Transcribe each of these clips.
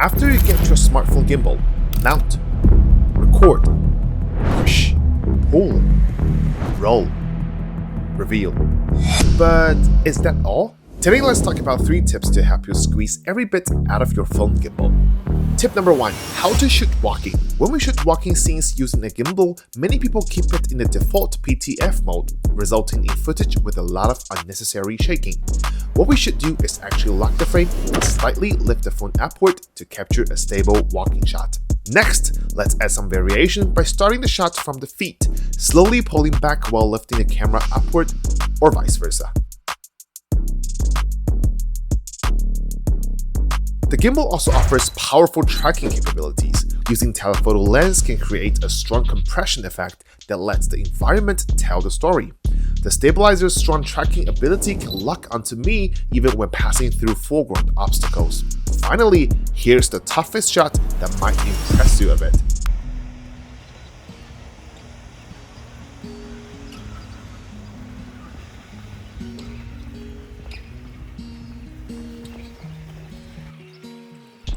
After you get your smartphone gimbal, mount, record, push, pull, roll, reveal. But is that all? Today let's talk about 3 tips to help you squeeze every bit out of your phone gimbal. Tip number 1. How to shoot walking. When we shoot walking scenes using a gimbal, many people keep it in the default PTF mode, resulting in footage with a lot of unnecessary shaking. What we should do is actually lock the frame and slightly lift the phone upward to capture a stable walking shot. Next, let's add some variation by starting the shot from the feet, slowly pulling back while lifting the camera upward, or vice versa. The gimbal also offers powerful tracking capabilities. Using telephoto lens can create a strong compression effect that lets the environment tell the story. The stabilizer's strong tracking ability can lock onto me even when passing through foreground obstacles. Finally, here's the toughest shot that might impress you a bit.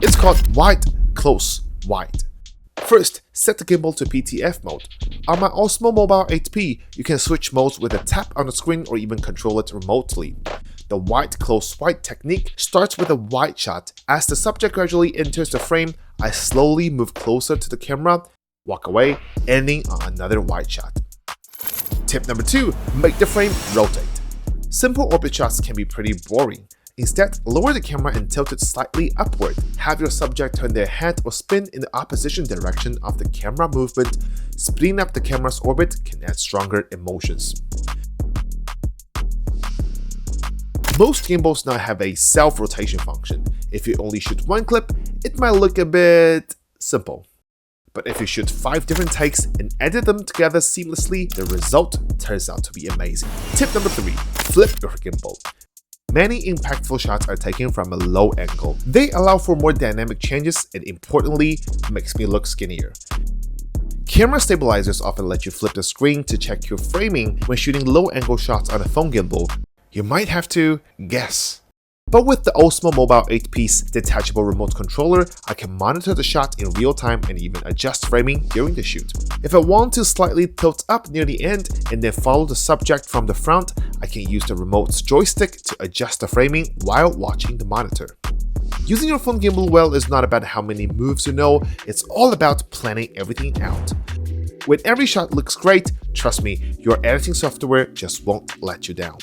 It's called wide, close, wide. First, set the gimbal to PTF mode. On my Osmo Mobile 8P, you can switch modes with a tap on the screen or even control it remotely. The wide, close, wide technique starts with a wide shot. As the subject gradually enters the frame, I slowly move closer to the camera, walk away, ending on another wide shot. Tip number 2, make the frame rotate. Simple orbit shots can be pretty boring. Instead, lower the camera and tilt it slightly upward. Have your subject turn their head or spin in the opposition direction of the camera movement. Speeding up the camera's orbit can add stronger emotions. Most gimbals now have a self-rotation function. If you only shoot one clip, it might look a bit simple. But if you shoot 5 different takes and edit them together seamlessly, the result turns out to be amazing. Tip number 3, flip your gimbal. Many impactful shots are taken from a low angle. They allow for more dynamic changes and, importantly, makes me look skinnier. Camera stabilizers often let you flip the screen to check your framing when shooting low-angle shots on a phone gimbal. You might have to guess. But with the Osmo Mobile 8-piece detachable remote controller, I can monitor the shot in real time and even adjust framing during the shoot. If I want to slightly tilt up near the end and then follow the subject from the front, I can use the remote's joystick to adjust the framing while watching the monitor. Using your phone gimbal well is not about how many moves you know, it's all about planning everything out. When every shot looks great, trust me, your editing software just won't let you down.